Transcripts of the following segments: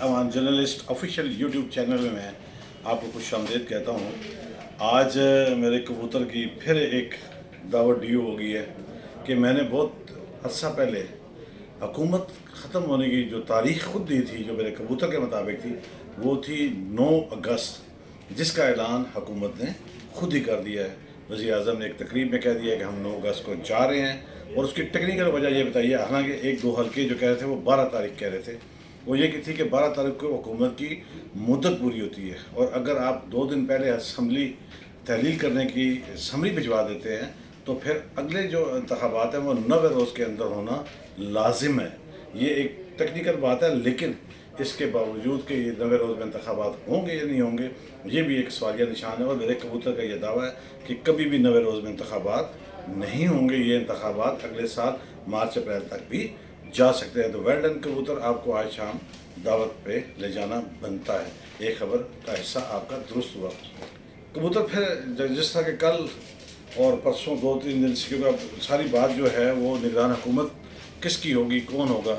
Awan journalist official YouTube channel में मैं आपको खुश आमदीद कहता हूँ। आज मेरे कबूतर की फिर एक दावत ड्यू हो गई है कि मैंने बहुत अर्सा पहले हुकूमत ख़त्म होने की जो तारीख़ खुद दी थी, जो मेरे कबूतर के मुताबिक थी, वो थी 9 अगस्त, जिसका ऐलान हुकूमत ने खुद ही कर दिया है। वज़ीर आज़म ने एक तकरीब में कह दिया कि हम 9 अगस्त को जा रहे हैं, और उसकी टेक्निकल वजह ये बताइए। हालांकि एक दो हल्के जो कह रहे थे वो 12 तारीख कह रहे थे। वो ये की थी कि 12 तारीख को हुकूमत की मुद्दत पूरी होती है, और अगर आप 2 दिन पहले असम्बली तहलील करने की समरी भिजवा देते हैं तो फिर अगले जो इंतखाबात हैं वो 90 रोज़ के अंदर होना लाजिम है। ये एक टेक्निकल बात है, लेकिन इसके बावजूद कि ये 90 रोज़ में इंतखाबात होंगे या नहीं होंगे, ये भी एक सवालिया निशान है। और मेरे कबूतर का ये दावा है कि कभी भी 90 रोज़ में इंतखाबात नहीं होंगे। ये इंतखाबात अगले साल मार्च अप्रैल तक भी जा सकते हैं। तो वेल डन कबूतर, आपको आज शाम दावत पे ले जाना बनता है। एक खबर का हिस्सा आपका दुरुस्त हुआ। कबूतर फिर जिस तरह के कल और परसों 2-3 दिन से, क्योंकि अब सारी बात जो है वो निगरान हुकूमत किसकी होगी, कौन होगा,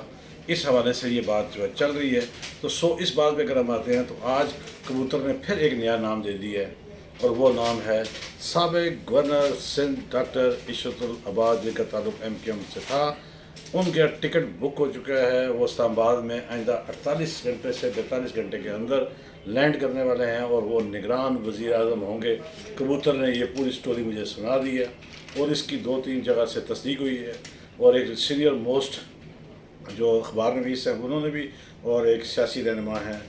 इस हवाले से ये बात जो है चल रही है। तो इस बात पे अगर हम आते हैं तो आज कबूतर ने फिर एक नया नाम दे दिया है, और वो नाम है साबिक गवर्नर सिंध डॉक्टर इशरतुल अबाद, जिनका ताल्लुक MKM से था। उनका टिकट बुक हो चुका है। वो इस्लामाबाद में आइंदा 48 घंटे से 42 घंटे के अंदर लैंड करने वाले हैं, और वो निगरान वज़ीर आज़म होंगे। कबूतर ने ये पूरी स्टोरी मुझे सुना दी है, और इसकी 2-3 जगह से तस्दीक हुई है, और एक सीनियर मोस्ट जो अखबार नवीस हैं उन्होंने भी, और एक सियासी रहनुमा हैं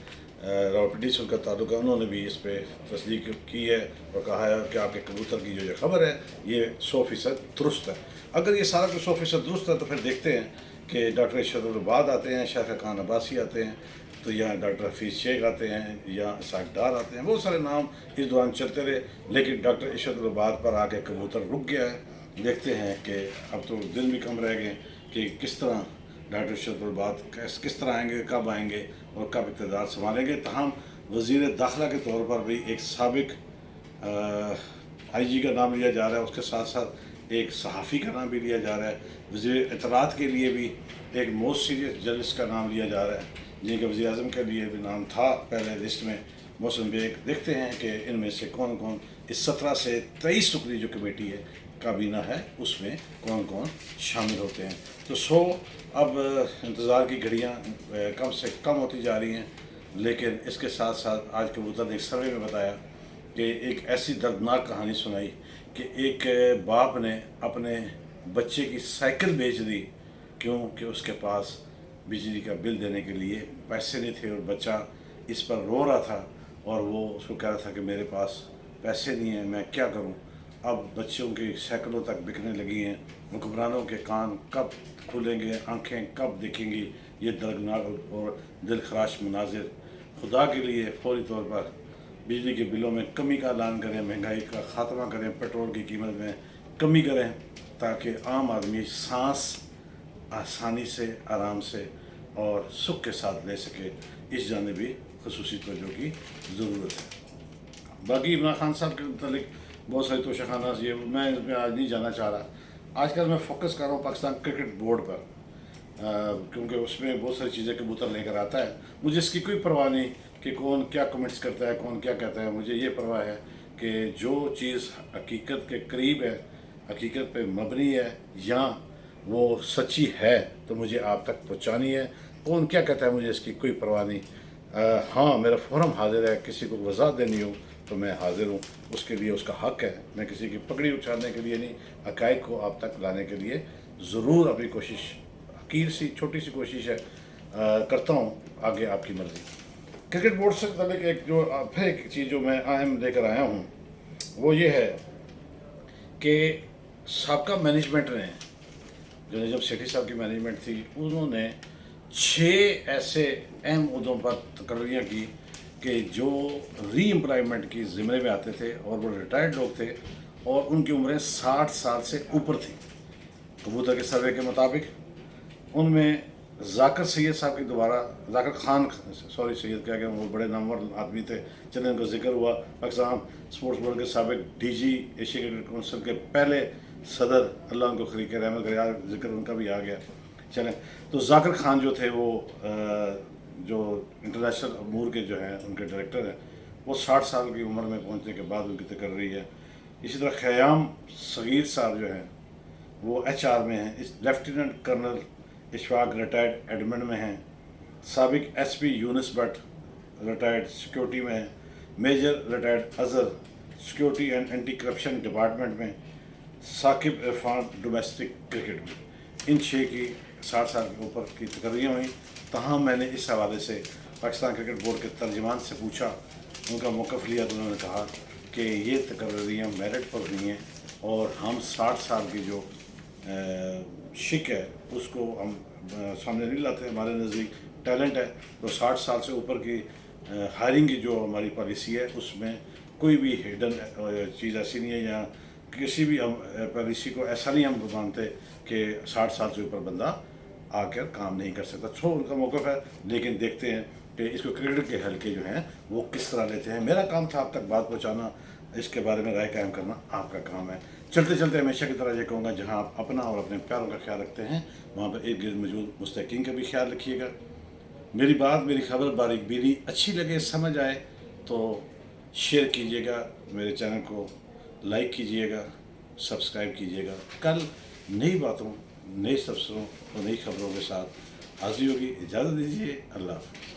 रावलपिंडी से उनका ताल्लुक है, उन्होंने भी इस पर तस्दीक की है और कहा है कि आपके कबूतर की जो ये खबर है ये 100% दुरुस्त है। अगर ये सारा कुछ 100% दुरुस्त है तो फिर देखते हैं कि डॉक्टर इशरतुल अबाद आते हैं, शाफ़िया खान अब्बासी आते हैं, तो यहाँ डॉक्टर हफीज़ शेख आते हैं, या इसाक डार आते हैं। बहुत सारे नाम इस दौरान चलते रहे, लेकिन डॉक्टर इशरतुल अबाद पर आके कबूतर रुक गया है। देखते हैं कि अब तो दिन भी कम रह गए कि किस तरह डॉक्टर इशरतुल अबाद किस तरह आएंगे, कब आएंगे और कब इक़्तिदार संभालेंगे। तहम वज़ीर दाखिला के तौर पर भी एक साबिक IG का नाम लिया जा रहा है, उसके साथ साथ एक सहाफ़ी का नाम भी लिया जा रहा है। वज़ीर इत्तलात के लिए भी एक मोस्ट सीरियस जर्नलिस्ट का नाम लिया जा रहा है, जिनके वज़ीर आज़म के लिए भी नाम था पहले लिस्ट में, मौसम बेग। देखते हैं कि इनमें से कौन कौन इस 17 से 23 रुकनी जो कमेटी है, काबीना है, उसमें कौन कौन शामिल होते हैं। तो अब इंतज़ार की घड़ियाँ कम से कम होती जा रही हैं, लेकिन इसके साथ साथ आज कबूतर ने एक सर्वे में बताया कि एक ऐसी दर्दनाक कहानी सुनाई कि एक बाप ने अपने बच्चे की साइकिल बेच दी, क्योंकि उसके पास बिजली का बिल देने के लिए पैसे नहीं थे, और बच्चा इस पर रो रहा था, और वो उसको कह रहा था कि मेरे पास पैसे नहीं हैं, मैं क्या करूं। अब बच्चों की साइकिलों तक बिकने लगी हैं। हुक्मरानों के कान कब खुलेंगे, आंखें कब दिखेंगी ये दर्दनाक और दिल खराश मनाजिर। खुदा के लिए फौरी तौर पर बिजली के बिलों में कमी का ऐलान करें, महंगाई का ख़ात्मा करें, पेट्रोल की कीमत में कमी करें, ताकि आम आदमी सांस आसानी से, आराम से और सुख के साथ ले सके। इस जानिब भी ख़ुसूसी तवज्जो की ज़रूरत है। बाकी इमरान खान साहब के मतलब बहुत सारी तोशाखाना, ये मैं इसमें आज नहीं जाना चाह रहा। आजकल मैं फोकस कर रहा हूँ पाकिस्तान क्रिकेट बोर्ड पर, क्योंकि उसमें बहुत सारी चीज़ें कबूतर लेकर आता है। मुझे इसकी कोई परवाह नहीं कि कौन क्या कमेंट्स करता है, कौन क्या कहता है। मुझे ये परवाह है कि जो चीज़ हकीकत के करीब है, हकीकत पे मबनी है, या वो सच्ची है, तो मुझे आप तक पहुँचानी है। कौन क्या कहता है, मुझे इसकी कोई परवाह नहीं। हाँ, मेरा फोरम हाजिर है, किसी को वजाहत देनी हो तो मैं हाजिर हूँ, उसके लिए उसका हक़ है। मैं किसी की पकड़ी उछालने के लिए नहीं, हक़ाइक़ को आप तक लाने के लिए ज़रूर अपनी कोशिश, हकीर सी छोटी सी कोशिश है, करता हूँ। आगे आपकी मर्ज़ी। क्रिकेट बोर्ड से मतलब एक जो फिर एक चीज़ जो मैं अहम लेकर आया हूँ वो ये है कि साबका मैनेजमेंट ने, जो निज़ाम सेठी साहब की मैनेजमेंट थी, उन्होंने 6 ऐसे अहम उहदों पर तकर्रियाँ की कि जो री एम्प्लॉयमेंट की ज़िम्मे में आते थे, और वो रिटायर्ड लोग थे, और उनकी उम्रें 60 साल से ऊपर थी। कबूतर के सर्वे के मुताबिक उनमें जाकिर सैयद साहब की दोबारा, जाकिर खान, सॉरी सैयद क्या गया, वो बड़े नामवर आदमी थे, चले उनका जिक्र हुआ। पाकिस्तान स्पोर्ट्स बोर्ड के साबिक DG, एशिया क्रिकेट काउंसिल के पहले सदर, अल्लाह उनको खलीक रहमत करे, जिक्र उनका भी आ गया। चलें, तो जाकिर खान जो थे वो جو انٹرنیشنل امور کے جو ہیں ان کے ڈائریکٹر ہیں وہ 60 سال کی عمر میں پہنچنے کے بعد ان کی تقرری ہے. اسی طرح خیام صغیر صاحب جو ہیں وہ HR میں ہیں. Lieutenant colonel Ashfaq retired admin میں ہیں. سابق SP Younis Butt retired security میں ہیں. Major retired Azhar security and anti corruption department میں. ثاقب عرفان ڈومیسٹک کرکٹ میں. ان 6 کی 60 سال کے اوپر کی تقرریاں ہوئیں. تاہم میں نے اس حوالے سے پاکستان کرکٹ بورڈ کے ترجمان سے پوچھا، ان کا موقف لیا تو انہوں نے کہا کہ یہ تقرریاں میرٹ پر ہوئی ہیں اور ہم 60 سال کی جو شک ہے اس کو ہم سامنے نہیں لاتے. ہمارے نزدیک ٹیلنٹ ہے تو 60 سال سے اوپر کی ہائرنگ کی جو ہماری پالیسی ہے اس میں کوئی بھی ہڈن چیز ایسی نہیں ہے، یا کسی بھی ہم پالیسی کو ایسا نہیں ہم مانتے کہ 60 سال سے اوپر بندہ آ کر کام نہیں کر سکتا. ان کا موقف ہے، لیکن دیکھتے ہیں کہ اس کو کرکٹ کے حلقے جو ہیں وہ کس طرح لیتے ہیں. میرا کام تھا آپ تک بات پہنچانا، اس کے بارے میں رائے قائم کرنا آپ کا کام ہے. چلتے چلتے ہمیشہ کی طرح یہ کہوں گا، جہاں آپ اپنا اور اپنے پیاروں کا خیال رکھتے ہیں وہاں پر ارد گرد موجود مستحقین کا بھی خیال رکھیے گا. میری بات، میری خبر باریک بینی اچھی لگے، سمجھ آئے تو شیئر کیجیے گا، میرے چینل کو لائک کیجیے گا، سبسکرائب کیجیے گا. کل نئی باتوں، نئے تبصروں اور نئی خبروں کے ساتھ حاضری ہوگی. اجازت دیجیے. اللہ حافظ.